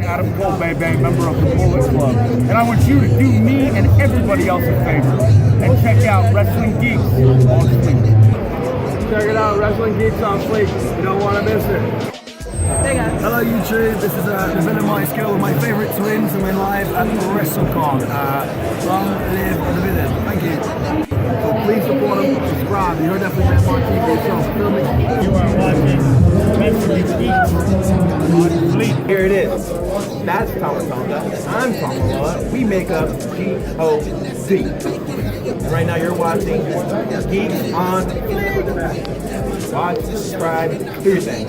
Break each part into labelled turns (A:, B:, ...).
A: Adam Cole, baby, member of the Bullet Club. And I want you to do me and everybody else a favor and check out Wrestling Geeks on Fleek. Check it out, Wrestling Geeks on Fleek. You don't want to miss it.
B: Hey guys.
C: Hello YouTube, this is the villain Mighty Skill with my favourite twins and we're live at Wrestlecon. Long live the villain. Thank you. So please support them, subscribe. You heard that from Mark TV, so film it.
A: You are watching Wrestling Geeks on Fleek.
D: Here it is. That's Thomas Tonka. I'm Tom Malone. We make up G-O-D. And right now you're watching Geeks on Fleek. Watch, subscribe, do your thing.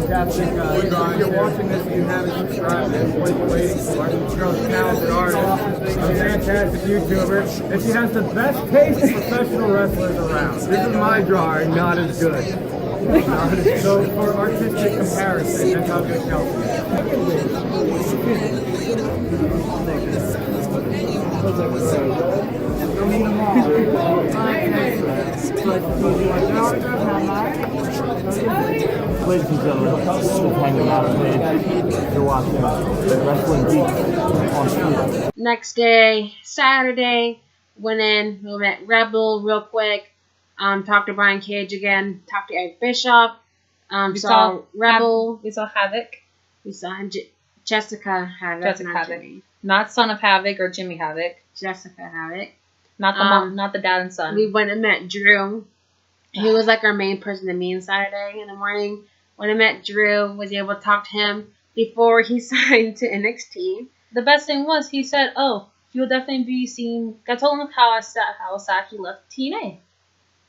A: Fantastic drawing. If you're watching this and you haven't subscribed, then what are you waiting for? This girl's a talented artist, a fantastic YouTuber, and she has the best taste of professional wrestlers around. This is my drawing, not as good. So for artistic comparison, that's how good Ladies and gentlemen, just hanging out with you're watching Wrestling Geeks on Fleek.
B: Next day, Saturday, went in, we met Rebel real quick, talked to Brian Cage again, talked to Eric Bischoff, saw Rebel.
E: We saw Havoc.
B: We saw Jessica Havoc.
E: Jessica
B: not
E: Havoc.
B: Jimmy.
E: Not Son of Havoc or Jimmy Havoc.
B: Jessica Havoc.
E: Not the mom, not the dad and son.
B: We went and met Drew. He was like our main person to meet on Saturday in the morning. When I met Drew, was able to talk to him before he signed to NXT.
E: The best thing was he said, "Oh, you'll definitely be seeing." I told him how sad he left TNA.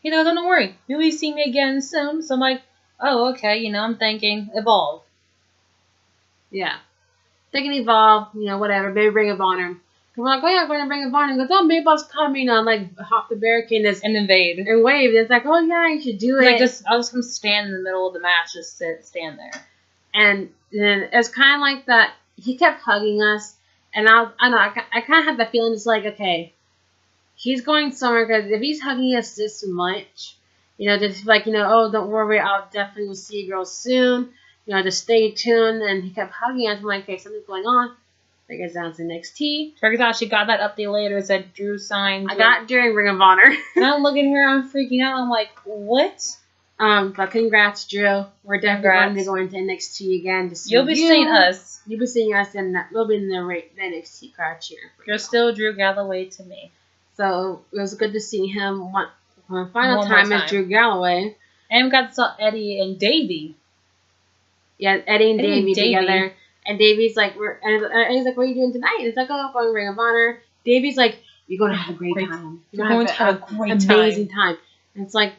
E: He goes, "Don't worry, you'll be seeing me again soon." So I'm like, "Oh, okay." You know, I'm thinking Evolve.
B: Yeah, thinking Evolve. You know, whatever. Maybe Ring of Honor. I'm like, "Oh yeah, I'm going to Ring of Honor." He goes, "Oh, maybe I was coming on like hop the barricade
E: And invade.
B: and wave." It's like, "Oh yeah, you should do it."
E: Like I'll just come stand in the middle of the match, just stand there.
B: And then it's kind of like that. He kept hugging us, and I kind of had the feeling it's like, okay, he's going somewhere because if he's hugging us this much, you know, just like, you know, oh, don't worry, I'll definitely will see you girls soon. You know, just stay tuned. And he kept hugging us. I'm like, okay, something's going on. I guess down to NXT.
E: Turkey thought she got that update later. It said Drew signed.
B: I got during Ring of Honor.
E: And I'm looking here, I'm freaking out. I'm like, what?
B: But congrats, Drew. We're definitely going to go into NXT again to see
E: You'll be seeing us.
B: You'll be seeing us, and we'll be in the NXT crowd cheering.
E: You're still Drew Galloway to me.
B: So it was good to see him one final
E: One
B: time
E: more
B: as Drew Galloway.
E: And we got to see Eddie and Davey.
B: Yeah, Eddie and Davey together. And Davey's like, and he's like, what are you doing tonight? And it's like, oh, I'm going to Ring of Honor. Davey's like, you're going to have a great time.
E: You're going to have a great
B: amazing time. And it's like,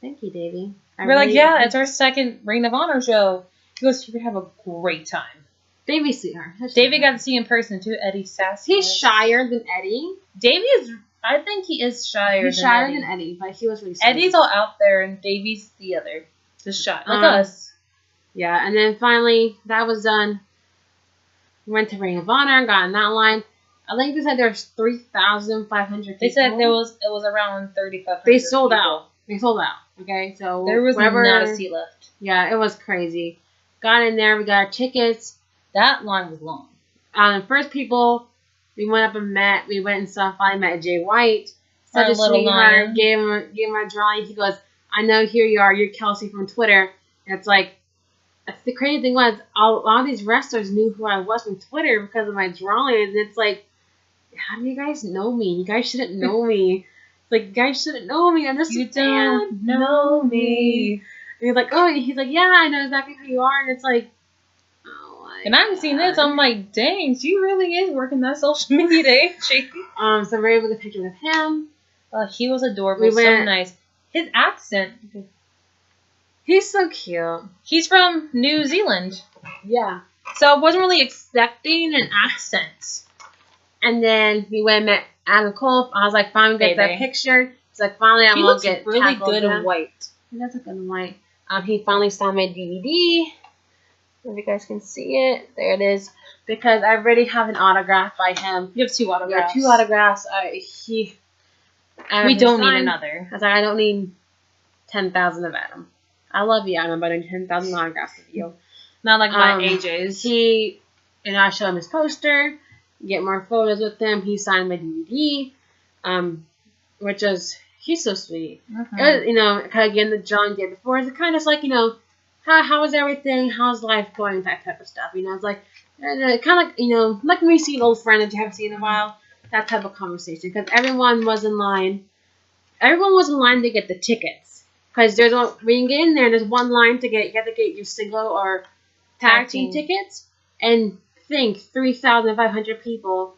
B: thank you, Davey.
E: We're like, yeah, it's our second Ring of Honor show. He goes, you're going to have a great time.
B: Davey's sweetheart.
E: Davey got to see in person, too. Eddie's sassy.
B: He's shyer than Eddie.
E: Davey is, I think he is shyer
B: He's shyer than Eddie, but he was really sweet.
E: Eddie's all out there, and Davey's the other. Just shy. Like us.
B: Yeah, and then finally, that was done. Went to Ring of Honor, got in that line. I think they said there's 3,500 people.
E: They said it was around 3,500.
B: They sold out. They sold out. Okay, so
E: there was not a seat left.
B: Yeah, it was crazy. Got in there. We got our tickets.
E: That line was long.
B: First people we went up and met. We went and saw. Finally met Jay White. Such
E: Our
B: a
E: little
B: sweetheart.
E: lion.
B: Gave him a drawing. He goes, "I know here you are. You're Kelsey from Twitter." And it's like. The crazy thing was, a lot of these wrestlers knew who I was from Twitter because of my drawings. It's like, how do you guys know me? You guys shouldn't know me. It's like, you guys shouldn't know me. I'm just
E: You don't know me.
B: And he's like, oh, he's like, yeah, I know exactly who you are. And it's like, oh my
E: And I've seen this. I'm like, dang, she really is working that social media, ain't she?
B: So we're able to get a picture with him.
E: He was adorable, so nice. His accent.
B: He's so cute.
E: He's from New Zealand.
B: Yeah.
E: So I wasn't really expecting an accent.
B: And then we went and met Adam Cole. I was like, finally get that picture. It's like, finally I'm going to get
E: really good in white.
B: He does look good in white. He finally signed my DVD. If you guys can see it. There it is. Because I already have an autograph by him.
E: You have 2 autographs.
B: Yeah, 2 autographs.
E: We don't need another.
B: I was like, I don't need 10,000 of Adam. I love you. I'm about to 10,000 autographs with you.
E: Not like my AJ's.
B: I showed him his poster, get more photos with him. He signed my DVD, which is, he's so sweet.
E: Mm-hmm.
B: It was, kind of getting the John did before. It's kind of like, how is everything? How's life going? That type of stuff. It's like, kind of like, like when we see an old friend that you haven't seen in a while. That type of conversation. Because everyone was in line. Everyone was in line to get the tickets. Because when you get in there, there's one line to get. You have to get your single or tag team tickets. And think 3,500 people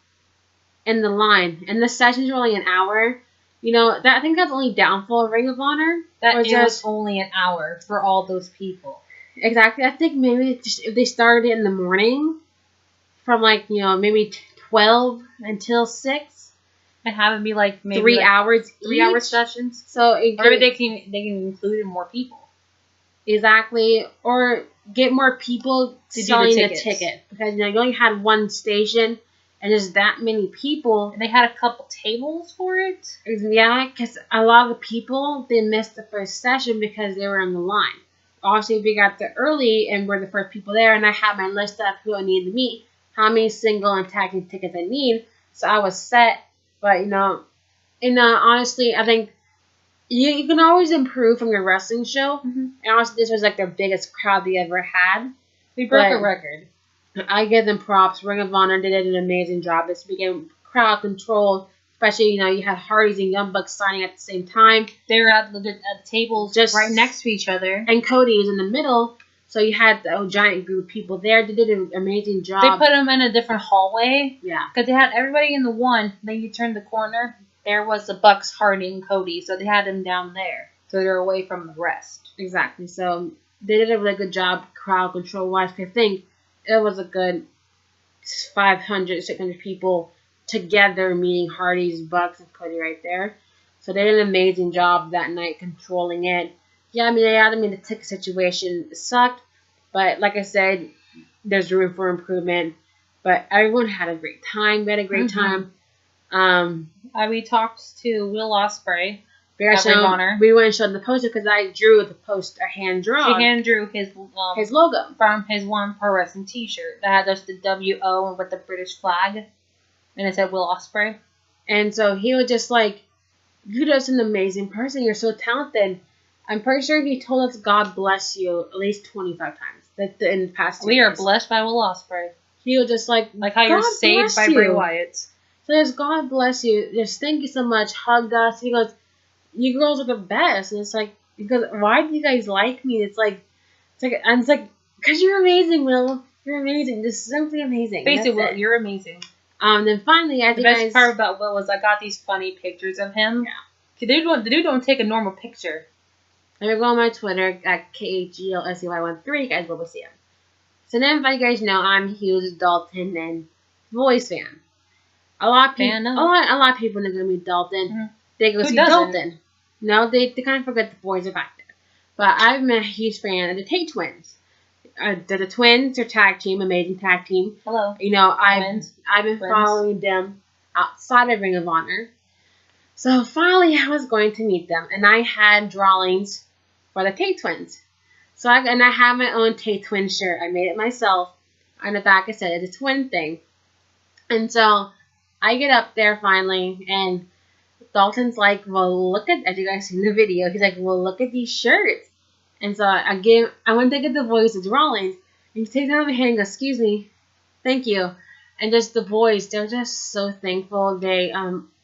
B: in the line. And the sessions were only an hour. I think that's the only downfall of Ring of Honor.
E: That was only an hour for all those people.
B: Exactly. I think maybe if they started it in the morning, from maybe 12 until 6,
E: and have it be like maybe
B: 3 hours,
E: 3 hour sessions.
B: So
E: or they can include more people.
B: Exactly, or get more people
E: to
B: selling
E: do the
B: ticket because you only had one station and there's that many people.
E: And they had a couple tables for it.
B: Yeah, because a lot of the people they missed the first session because they were in the line. Obviously, we got there early and we're the first people there, and I had my list of who I needed to meet, how many single and tag team tickets I need. So I was set, but honestly, I think you can always improve from your wrestling show.
E: Mm-hmm.
B: And honestly, this was like their biggest crowd they ever had.
E: We broke a record.
B: I give them props. Ring of Honor did an amazing job. This became crowd control. Especially, you had Hardys and Young Bucks signing at the same time.
E: They were at the tables just right next to each other.
B: And Cody was in the middle. So you had a giant group of people there. They did an amazing job.
E: They put them in a different hallway.
B: Yeah.
E: Because they had everybody in the one. Then you turned the corner. There was the Bucks, Hardy, and Cody. So they had them down there. So they're away from the rest.
B: Exactly. So they did a really good job crowd control-wise. I think it was a good 500, 600 people together meeting Hardy's, Bucks, and Cody right there. So they did an amazing job that night controlling it. Yeah, the ticket situation sucked. But like I said, there's room for improvement. But everyone had a great time. We had a great time.
E: We talked to Will Ospreay.
B: We went and showed the poster because I drew the poster, hand drawn.
E: She hand drew his
B: logo
E: from his One Pro Wrestling T-shirt that had just the WO with the British flag, and it said Will Ospreay. And
B: so he was just like, "You're just an amazing person. You're so talented." I'm pretty sure he told us God bless you at least 25 times in the past 2
E: years. We are
B: years.
E: Blessed by Will Ospreay.
B: He was just like
E: how you're saved by Bray Wyatt.
B: So there's God bless you. Just thank you so much. Hugged us. He goes, "You girls are the best." And it's like, because why do you guys like me? It's like, because you're amazing, Will. You're amazing. Just simply amazing.
E: Basically, Will, you're amazing.
B: Then finally,
E: the best part about Will was I got these funny pictures of him. Yeah. The dude don't take a normal picture.
B: I'm going to go on my Twitter at KHGLSEY13. You guys will see him. So then, if you guys know, I'm a huge Dalton and Boys fan. A lot of people are going to meet Dalton. Mm-hmm. They go see Dalton. No, they kind of forget the boys are back there. But I'm a huge fan of the Tate twins. The twins are tag team, amazing tag team.
E: Hello.
B: I've been following them outside of Ring of Honor. So finally, I was going to meet them, and I had drawings for the Tate twins. So I have my own Tate twin shirt. I made it myself. On the back, I said it's a twin thing. And so I get up there finally, and Dalton's like, "Well, look at," as you guys seen the video, he's like, "Well, look at these shirts." And so I went to get the boys the drawings, and he takes out my hand and goes, "Excuse me, thank you." And just the boys, they're just so thankful. They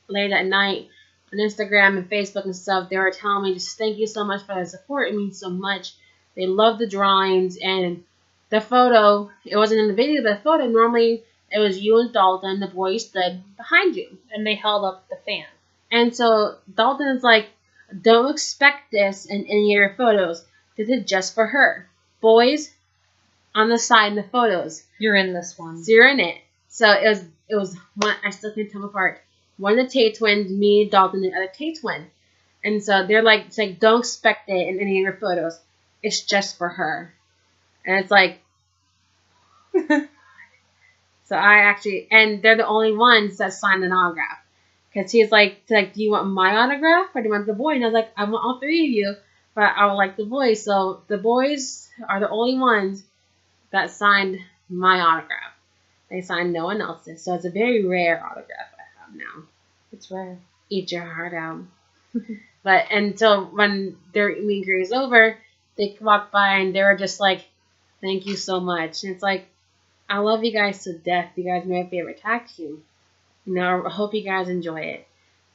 B: late at night on Instagram and Facebook and stuff, they were telling me just thank you so much for the support. It means so much. They love the drawings and the photo. It wasn't in the video, but the photo normally it was you and Dalton. The boys stood behind you,
E: and they held up the fan.
B: And so Dalton is like, "Don't expect this in any of your photos. This is just for her. Boys, on the side in the photos.
E: You're in this one.
B: So you're in it." So it was one, I still can't tell them apart. One of the Tate twins, me, Dalton, and the other Tate twin. And so they're like, it's like, don't expect it in any of your photos. It's just for her. And it's like, so and they're the only ones that signed an autograph. Because he's like, do you want my autograph or do you want the boy? And I was like, I want all three of you. But I would like the boys. So the boys are the only ones that signed my autograph. They signed no one else's. So it's a very rare autograph I have now.
E: It's rare.
B: Eat your heart out. But until when their meet and greet is over, they walked by and they were just like, thank you so much. And it's like, I love you guys to death. You guys are my favorite tag team. You know, I hope you guys enjoy it.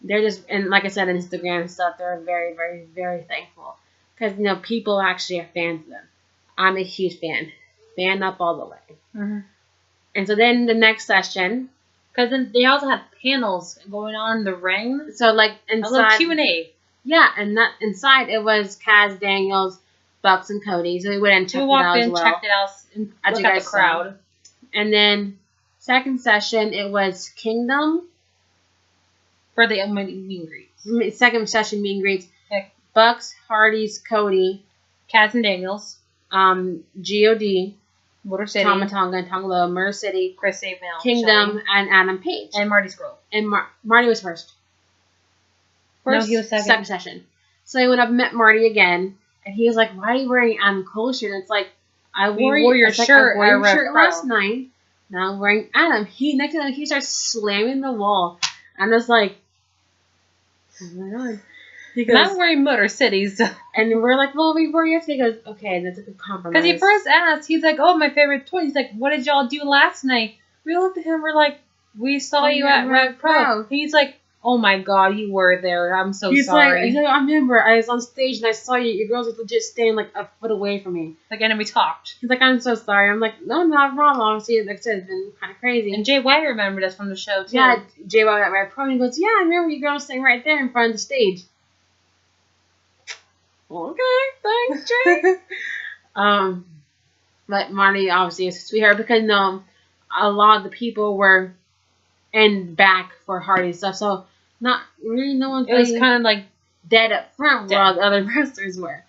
B: They're just, and like I said, on Instagram and stuff, they're very, very, very thankful. Because, you know, people actually are fans of them. I'm a huge fan. Fan up all the way.
E: Mm-hmm.
B: And so then the next session.
E: Because then they also had panels going on in the ring.
B: So, like,
E: A
B: inside.
E: little Q&A.
B: Yeah, and that inside it was Kaz, Daniels, Bucks, and Cody. So we went and checked it out as well.
E: Checked it out, and
B: As
E: looked
B: you
E: at
B: guys
E: the crowd.
B: And then second session, it was Kingdom.
E: For the meet and greets.
B: Second session, meet and greets.
E: Okay.
B: Bucks, Hardys, Cody,
E: Kaz and Daniels.
B: G.O.D.,
E: Motor City.
B: Tama Tonga and Tonga, Mer City,
E: Chris Sabin.
B: Kingdom, and Adam Page.
E: And Marty Scurll.
B: And Marty was first.
E: No, he was second.
B: Second session. So I went up and met Marty again, and he was like, why are you wearing Adam Cole's shirt? And it's like, I wore your shirt last night. Now I'm wearing Adam. Next to him, he starts slamming the wall. I'm just like, oh my god. He goes,
E: I'm wearing Motor City, so.
B: And we're like, well, we were yesterday. He goes, okay, that's a good compromise.
E: Because he first asked, he's like, oh, my favorite toy. He's like, what did y'all do last night? We looked at him, we're like, we saw you at Red Pro. He's like, oh my god, you were there. I'm so sorry.
B: He's like, I remember, I was on stage and I saw you. Your girls were legit standing like a foot away from me.
E: Like, and then we talked.
B: He's like, I'm so sorry. I'm like, no, not a problem. Obviously, like I said, it's been kind of crazy.
E: And Jay White remembered us from the show, too.
B: Yeah, Jay White at Red Pro. And he goes, yeah, I remember you girls sitting right there in front of the stage. Okay, thanks, Jay. But Marty obviously is a sweetheart because a lot of the people were in back for Hardy stuff, so not really no one.
E: It was kind of like
B: dead up front where all the other wrestlers were,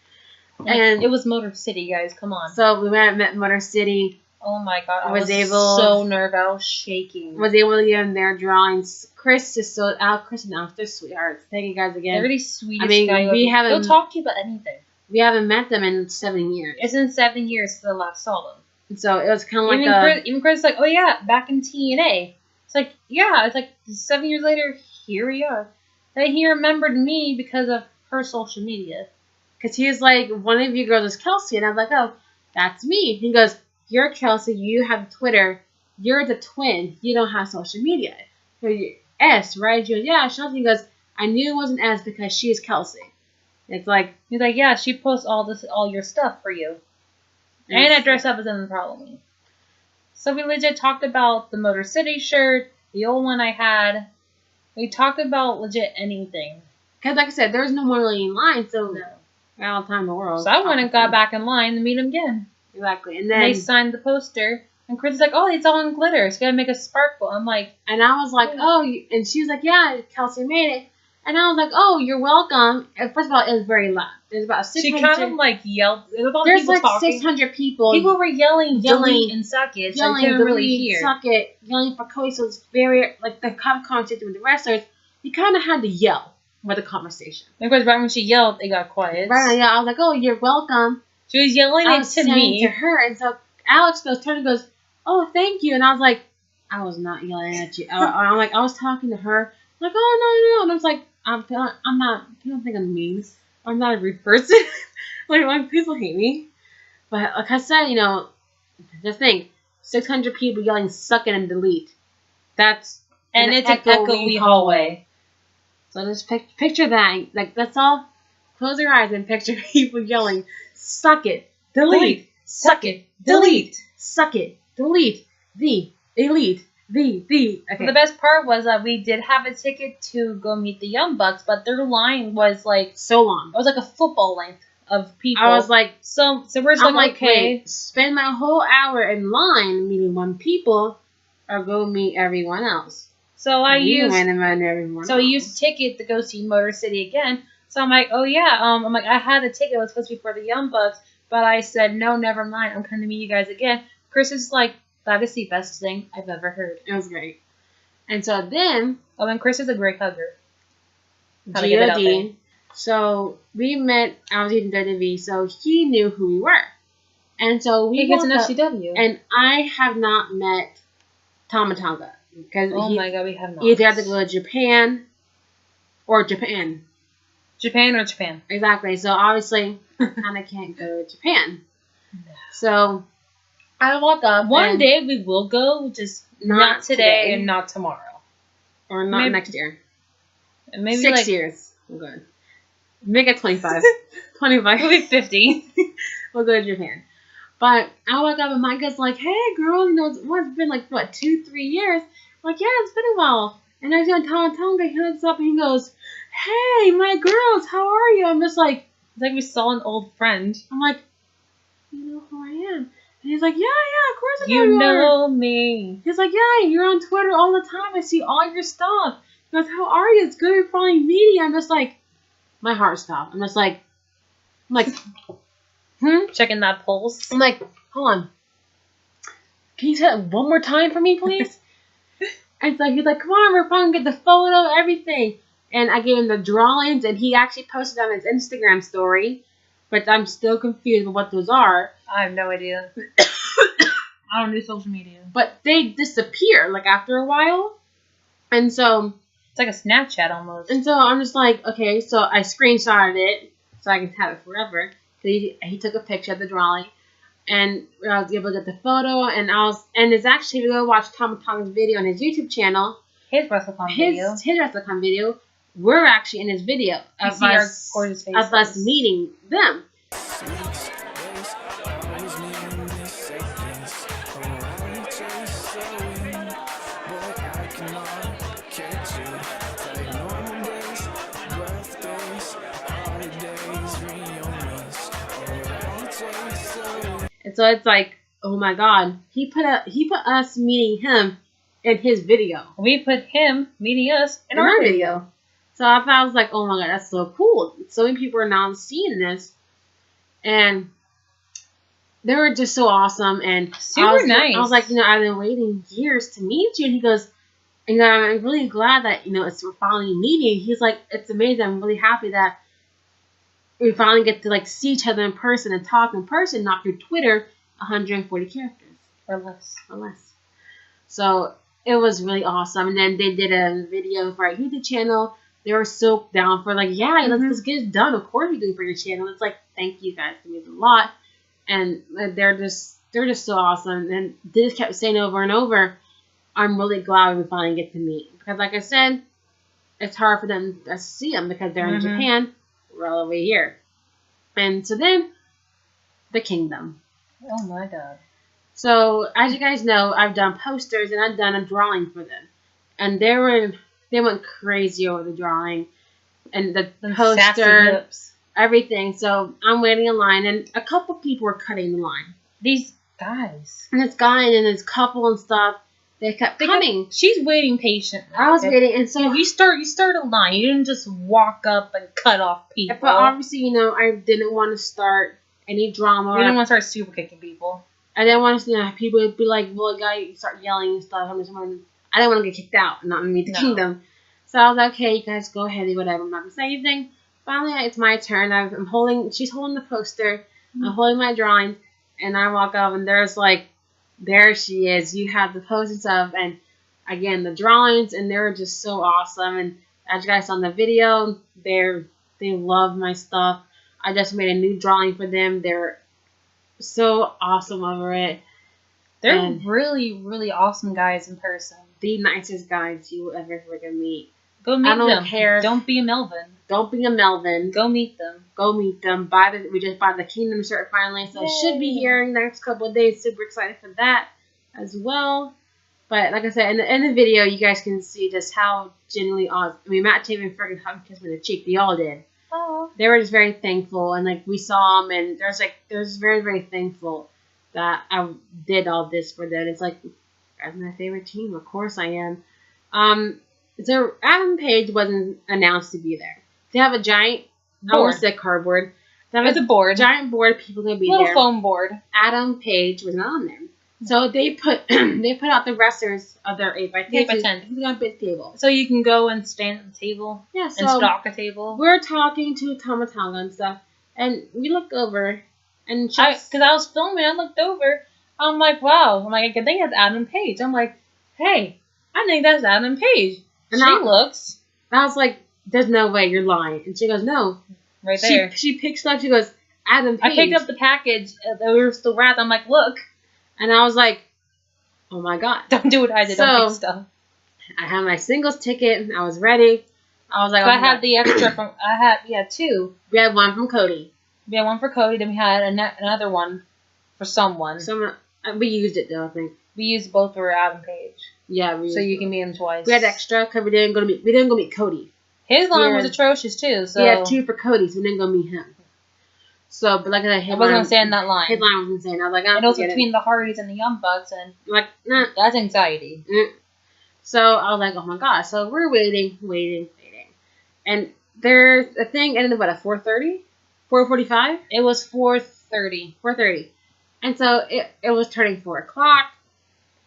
B: and
E: it was Motor City, guys. Come on.
B: So we went and met Motor City.
E: Oh my god, I
B: was
E: so nervous. I was shaking.
B: Was able to get in their drawings. Chris is still out. Chris and Alex, they're sweethearts. Thank you guys again.
E: They're really sweetest.
B: I mean,
E: they'll talk to you about anything.
B: We haven't met them in 7 years.
E: It's been 7 years since I last saw them.
B: And so it was kind of like
E: even Chris is like, oh yeah, back in TNA. It's like, yeah, it's like 7 years later, here we are. And he remembered me because of her social media.
B: Because he was like, one of you girls is Kelsey. And I was like, oh, that's me. He goes, you're Kelsey. You have Twitter. You're the twin. You don't have social media. So you're S, right? She goes, yeah, Chelsea. He goes, I knew it wasn't S because she is Kelsey. It's like,
E: he's like, yeah, she posts all your stuff for you. And I dress up as in Halloween. So we legit talked about the Motor City shirt, the old one I had. We talked about legit anything.
B: Because like I said, there's no more really in line, so I had all the time in the world.
E: So I went and got back in line to meet him again.
B: Exactly. And then
E: they signed the poster. And Chris is like, oh, it's all in glitter. So you gotta make a sparkle. I'm like...
B: And I was like, oh, and she was like, yeah, Kelsey made it. And I was like, oh, you're welcome. And first of all, it was very loud. There's about 600.
E: She kind of like yelled.
B: There's like talking. 600 people.
E: People were yelling, delete and suck it. So I couldn't really hear.
B: Suck it, yelling for Cody. So it's very, like the conversation with the wrestlers, you kind of had to yell with the conversation.
E: Because right when she yelled, it got quiet.
B: Right, yeah. I was like, oh, you're welcome.
E: She was yelling it to me.
B: To her. And so Alex turns and goes, oh, thank you. And I was like, I was not yelling at you. I'm like, I was talking to her. I'm like, oh, no. And I was like, I'm not, you don't think I'm mean. I'm not a rude person. like, people hate me. But like I said, just think, 600 people yelling, suck it and delete. That's
E: and it's an echoey hallway.
B: So just picture that. Like, that's all. Close your eyes and picture people yelling, suck it, delete, suck it, delete, suck it, delete, the elite. Okay.
E: But the best part was that we did have a ticket to go meet the Young Bucks, but their line was like
B: so long.
E: It was like a football length of people.
B: I was like,
E: so we're just like, okay,
B: wait, spend my whole hour in line meeting one people, or go meet everyone else.
E: So I used a ticket to go see Motor City again. So I'm like, oh yeah, I'm like, I had a ticket. It was supposed to be for the Young Bucks, but I said no, never mind. I'm coming to meet you guys again. Chris is like, that is the best thing I've ever heard.
B: It was great. And so then...
E: Oh, and Chris is a great hugger.
B: G.O.D. So we met. I was eating WWE, so he knew who we were, and so we
E: He gets an
B: walked up,
E: FCW.
B: and I have not met Tama Tonga because
E: Oh my god, we have not.
B: either have to go to Japan or Japan.
E: Japan or Japan.
B: Exactly. So obviously, I kind of can't go to Japan. So I walk up.
E: One
B: and-
E: day we will go, just not today and not tomorrow.
B: or not
E: maybe-
B: next year.
E: And maybe
B: 6
E: like
B: years. We'll go. Make it 25. 25.
E: we'll be 50.
B: We'll go to Japan. But I walk up and Micah's like, hey, girl, you know, it's been like, what, 2-3 years? I'm like, yeah, it's been a while. And I go, Tama Tonga, he looks up and he goes, hey, my girls, how are you? I'm just like,
E: It's like we saw an old friend.
B: I'm like, you know who I am? And he's like, yeah, of course I know
E: You
B: who are.
E: know me.
B: He's like, yeah, you're on Twitter all the time. I see all your stuff. He goes, how are you? It's good you're finally meeting. I'm just like, my heart stopped. I'm like,
E: Checking that pulse.
B: I'm like, hold on. Can you say it one more time for me, please? And so he's like, come on, we're finally get the photo, everything. And I gave him the drawings, and he actually posted on his Instagram story. But I'm still confused with what those are.
E: I have no idea. I don't do social media.
B: But they disappear, like, after a while. And so...
E: It's like a Snapchat almost.
B: And so I'm just like, okay, so I screenshotted it so I can have it forever. He took a picture of the drawing, and I was able to get the photo, and it's actually, if you go watch Tama Tonga's video on his YouTube channel,
E: His Wrestlecon video.
B: his Wrestlecon video, we're actually in his video
E: You see our gorgeous faces.
B: of us meeting them. And so it's like, oh my god, he put us meeting him in his video.
E: We put him meeting us in
B: In
E: our
B: our
E: video.
B: video. So I was like, oh my god, that's so cool. So many people are now seeing this. And they were just so awesome. And
E: Super nice.
B: I was like, you know, I've been waiting years to meet you. And he goes, you know, I'm really glad that, you know, we're finally meeting. He's like, it's amazing. I'm really happy that we finally get to, like, see each other in person and talk in person, not through Twitter, 140 characters.
E: Or less.
B: Or less. So it was really awesome. And then they did a video for our YouTube channel. They were so down for, like, yeah, let's get it done. Of course we do it for your channel. It's like, thank you guys. It means a lot. And they're just so awesome. And they just kept saying over and over, I'm really glad we finally get to meet. Because like I said, it's hard for them to see them because they're in Japan. We're all over here. And so then, the Kingdom.
E: Oh my god.
B: So, as you guys know, I've done posters and I've done a drawing for them. And they went crazy over the drawing. And the
E: Them
B: poster,
E: sassy lips.
B: everything. So, I'm waiting in line and a couple people were cutting the line.
E: These guys.
B: And this guy and this couple and stuff, they kept coming.
E: She's waiting patiently.
B: I was waiting, and so
E: You start a line. You didn't just walk up and cut off people.
B: but obviously, you know, I didn't want to start any drama.
E: You didn't want to start super kicking people.
B: I didn't want to, you know, people would be like, well, guy, start yelling and stuff. I didn't want to get kicked out and not meet the Kingdom. So I was like, okay, you guys go ahead, whatever. I'm not going to say anything. Finally, it's my turn. She's holding the poster. I'm holding my drawing. And I walk up, and there's like, there she is. You have the post and stuff. And again, the drawings, and they were just so awesome. And as you guys saw in the video, they love my stuff. I just made a new drawing for them. They're so awesome over it.
E: They're really, really awesome guys in person.
B: The nicest guys you will ever freaking meet.
E: Go meet
B: I don't
E: them.
B: care.
E: Don't be a Melvin.
B: Don't be a Melvin.
E: Go meet them.
B: Go meet them. We just bought the Kingdom shirt finally, so it should be here in the next couple of days. Super excited for that as well. But like I said, in the video, you guys can see just how genuinely awesome. I mean, Matt Taven freaking hugged me in the cheek. They all did.
E: Oh.
B: They were just very thankful, and like we saw them, and they're just very, very thankful that I did all this for them. It's like, that's my favorite team. Of course I am. So Adam Page wasn't announced to be there. They have a giant, I almost said cardboard. They have
E: It's a board.
B: Giant board. People gonna be
E: Little
B: there.
E: foam board.
B: Adam Page was not on there. So they put out the wrestlers of their 8x10.
E: 8x10.
B: He's got a big table.
E: So you can go and stand at the table.
B: Yeah,
E: And
B: so
E: stalk a table.
B: we're talking to Tomatonga and stuff, and we look over, and
E: Because I was filming, I looked over. I'm like, wow. I'm like, I think that's Adam Page. I'm like, hey, I think that's Adam Page.
B: And
E: She looks
B: I was like, there's no way you're lying. And she goes, no.
E: right there.
B: She picks it up. She goes, Adam Page.
E: I picked up the package. We were still wrapped. I'm like, look.
B: And I was like, oh my God.
E: Don't do what I did.
B: So,
E: Don't pick stuff.
B: I had my singles ticket. I was ready. I was like,
E: So I had the extra from. We had two.
B: We had one from Cody.
E: We had one for Cody. Then we had another one for someone.
B: We used it though, I think.
E: We used both for Adam Page.
B: Yeah,
E: So you can meet him twice.
B: We had extra because we didn't go meet Cody.
E: His line was atrocious too. So
B: we had two for Cody, so we didn't go meet him. So, but like I said,
E: I wasn't gonna stand in that line.
B: His line was insane. I was like,
E: and it was between the Hardys and the Young Bucks, and
B: like, nah.
E: That's anxiety.
B: So I was like, oh my God. So we're waiting. And there's a thing ended at 4:30? 4:45?
E: It was 4:30.
B: 4:30. And so it was turning 4 o'clock.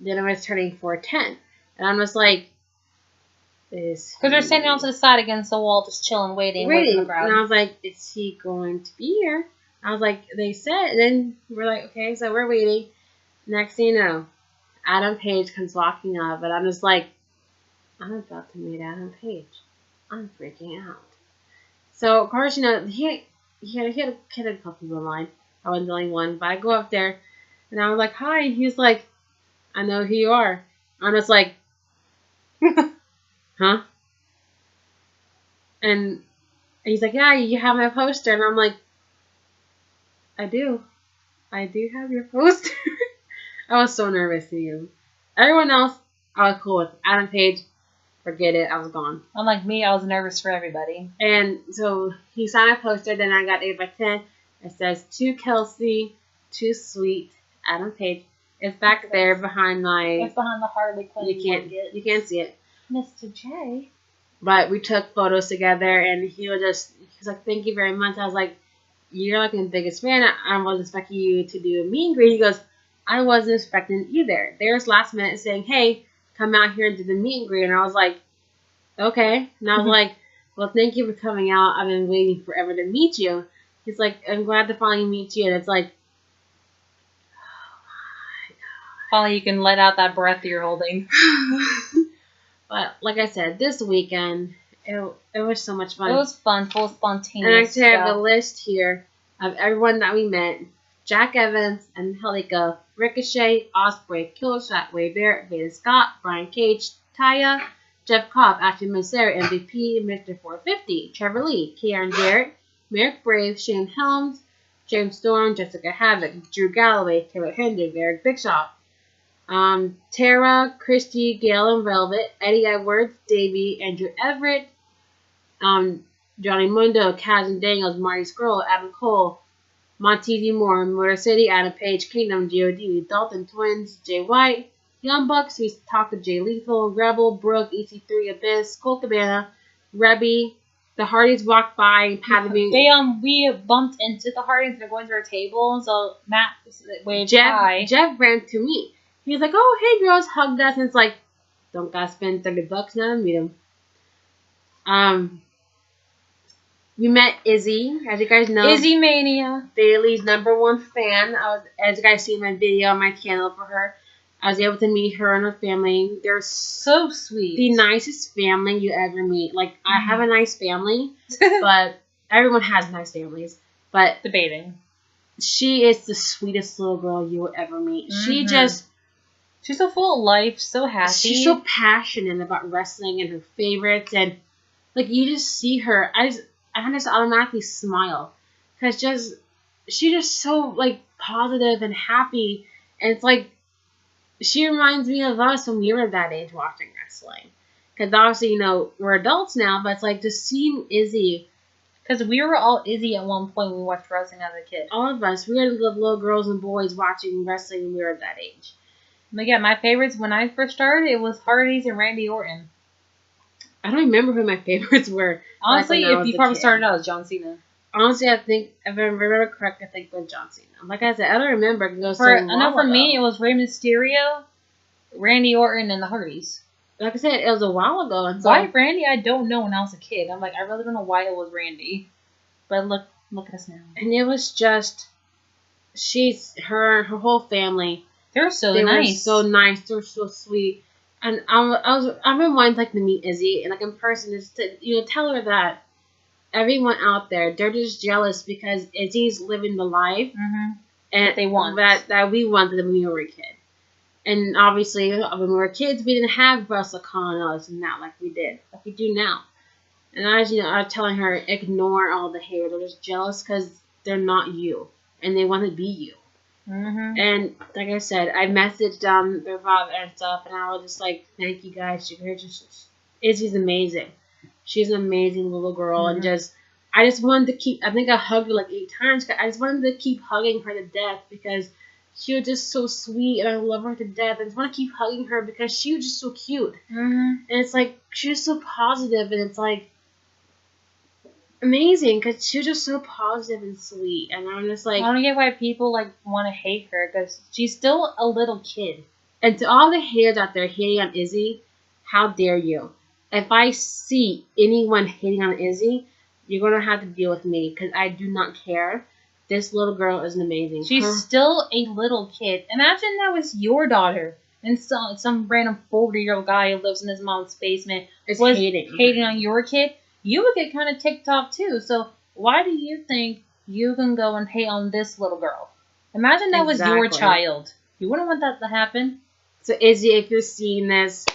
B: Then it was turning 4:10. And I'm just like,
E: because they're standing off to the side against the wall, just chilling, waiting for the crowd.
B: And I was like, is he going to be here? I was like, they said. And then we're like, okay, so we're waiting. Next thing you know, Adam Page comes walking up, and I'm just like, I'm about to meet Adam Page. I'm freaking out. So, of course, he had a couple people in line. I wasn't the only one, but I go up there, and I was like, hi. And he was like, I know who you are. I'm just like, huh? And he's like, yeah, you have my poster. And I'm like, I do have your poster. I was so nervous to you. Everyone else, I was cool with. Adam Page, forget it. I was gone.
E: Unlike me, I was nervous for everybody.
B: And so he signed my poster. Then I got 8x10. It says, to Kelsey, too sweet, Adam Page. It's back there behind my...
E: It's behind the Harley Quinn.
B: You can't see it.
E: Mr. J.
B: But we took photos together, and he was like, thank you very much. I was like, you're like the biggest fan. I wasn't expecting you to do a meet and greet. He goes, I wasn't expecting either. There's last minute saying, hey, come out here and do the meet and greet. And I was like, okay. And I was like, well, thank you for coming out. I've been waiting forever to meet you. He's like, I'm glad to finally meet you. And it's like, oh my God.
E: Finally, you can let out that breath you're holding.
B: But like I said, this weekend, it was so much fun.
E: It was fun, full spontaneous.
B: And I actually have a list here of everyone that we met. Jack Evans, Angelica, Ricochet, Ospreay, Killshot, Wade Barrett, Veda Scott, Brian Cage, Taya, Jeff Cobb, Ashley Massera, MVP, Mr. 450, Trevor Lee, Kieran Jarrett, Merrick Brave, Shane Helms, James Storm, Jessica Havoc, Drew Galloway, Taylor Hendrick, Eric Bischoff, Tara, Christy, Gail and Velvet, Eddie Edwards, Davey, Andrew Everett, Johnny Mundo, Kaz and Daniels, Marty Scroll, Adam Cole, Monteasy Moore, Motor City, Adam Page, Kingdom, G.O.D., Dalton Twins, Jay White, Young Bucks, we talked to Jay Lethal, Rebel, Brooke, EC3, Abyss, Colt Cabana, Rebby. The Hardys walked by and patted me.
E: We bumped into the Hardys. They're going to our table, so Matt waved hi.
B: Jeff ran to me. He was like, oh, hey, girls, hugged us. And it's like, don't gotta spend $30 now to meet him. We met Izzy, as you guys know.
E: Izzy Mania.
B: Bailey's #1 fan. As you guys see my video on my channel for her, I was able to meet her and her family. They're
E: so sweet.
B: The nicest family you ever meet. Like, I have a nice family, but everyone has nice families. But
E: debating.
B: She is the sweetest little girl you will ever meet.
E: Mm-hmm. She's so full of life, so happy.
B: She's so passionate about wrestling and her favorites, and like you just see her. I just automatically smile because she's just so like positive and happy, and it's like she reminds me of us when we were that age watching wrestling. Because obviously, we're adults now, but it's like just seeing Izzy.
E: Because we were all Izzy at one point when we watched wrestling as a kid.
B: All of us. We were the little girls and boys watching wrestling when we were that age.
E: But yeah, my favorites when I first started, it was Hardy's and Randy Orton.
B: I don't remember who my favorites were.
E: Honestly, if you probably started out as John Cena.
B: honestly, I think, if I remember correctly, I think it was John Cena. Like I said, I don't remember. It goes so
E: I
B: long
E: know for me, it
B: ago.
E: was Rey Mysterio, Randy Orton, and the Hardys.
B: Like I said, it was a while ago. And so,
E: Why Randy? I don't know when I was a kid. I'm like, I really don't know why it was Randy. But look at us now.
B: and it was just, her whole family.
E: They're so
B: They
E: nice.
B: were so nice. They were so sweet. And I've been wanting like to meet Izzy and like in person, just to tell her that everyone out there, they're just jealous because Izzy's living the life and
E: That they want.
B: that we wanted when we were a kid. And obviously, when we were kids, we didn't have Wrestlecon and all this and that like we did, like we do now. And I was telling her, ignore all the hate. They're just jealous because they're not you, and they want to be you. And like I said, I messaged their father and stuff, and I was just like, thank you guys. Izzy's amazing. She's an amazing little girl, and I just wanted to keep. I think I hugged her like 8 times. I just wanted to keep hugging her to death because she was just so sweet, and I love her to death. I just want to keep hugging her because she was just so cute, and it's like she was so positive, and it's like amazing because she was just so positive and sweet, and I'm just like,
E: I don't get why people like want to hate her because she's still a little kid.
B: and to all the haters out there hating on Izzy, how dare you? If I see anyone hating on Izzy, you're gonna have to deal with me because I do not care. This little girl is amazing.
E: She's still a little kid. Imagine that was your daughter and some random 40-year-old guy who lives in his mom's basement was hating on your kid. You would get kind of ticked off too. So why do you think you can go and hate on this little girl? Imagine that was your child. You wouldn't want that to happen.
B: So Izzy, if you're seeing this,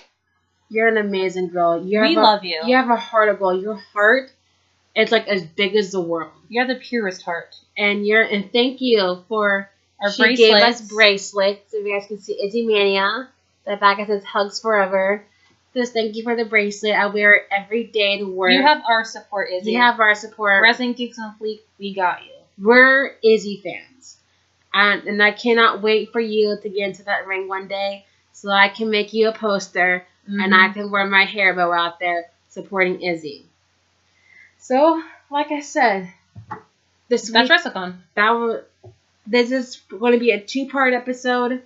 B: you're an amazing girl.
E: We love you.
B: You have a heart of gold. Your heart is like as big as the world.
E: You have the purest heart.
B: And thank you for
E: Our
B: she gave us bracelets. So you guys can see Izzy Mania. The back it says Hugs Forever. Just thank you for the bracelet. I wear it every day to work.
E: You have our support, Izzy.
B: You have our support.
E: Wrestling Geeks on Fleek, we got you.
B: We're Izzy fans. And I cannot wait for you to get into that ring one day so I can make you a poster and I can wear my hair bow out there supporting Izzy. So, like I said,
E: That's Wrestlecon.
B: This is going to be a 2-part episode.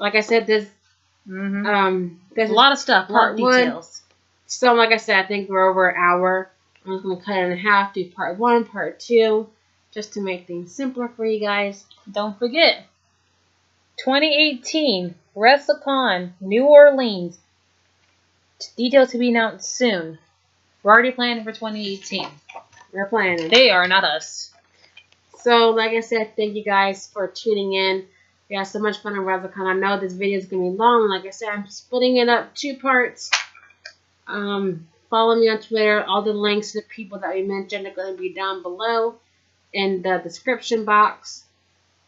B: Like I said, there's
E: a lot of stuff,
B: part one.
E: details.
B: So, like I said, I think we're over an hour. I'm just going to cut it in half, do part 1, part 2, just to make things simpler for you guys.
E: Don't forget, 2018 Wrestlecon, New Orleans. Details to be announced soon. We're already planning for 2018.
B: We're planning.
E: They are, not us.
B: So, like I said, thank you guys for tuning in. We had so much fun on Wrestlecon. I know this video is going to be long. Like I said, I'm splitting it up 2 parts. Follow me on Twitter. All the links to the people that we mentioned are going to be down below in the description box.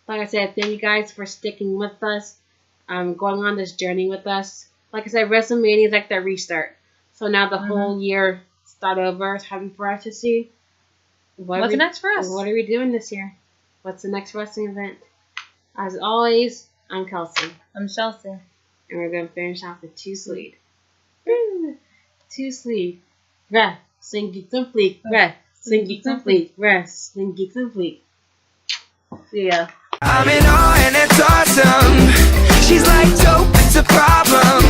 B: Like I said, thank you guys for sticking with us, going on this journey with us. Like I said, WrestleMania is like that restart. So now the whole year start over. It's time for us to see
E: what's next for us.
B: What are we doing this year? What's the next wrestling event? As always, I'm Kelsey.
E: I'm Chelsea.
B: And we're going to finish off with 2 sleeve. 2 sleeve. Wrestling Geeks and Fleek. Wrestling Geeks and Fleek. Wrestling Geeks and Fleek. See ya.
F: I'm in awe and it's awesome. She's like dope, it's a problem.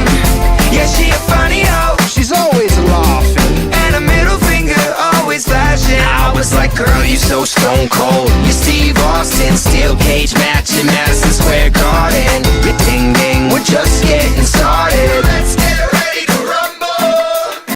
F: Yeah, she a funny hoe. She's always laughing. And a middle finger always flashing. I was like, girl, you so stone cold. You Steve Austin, steel cage man.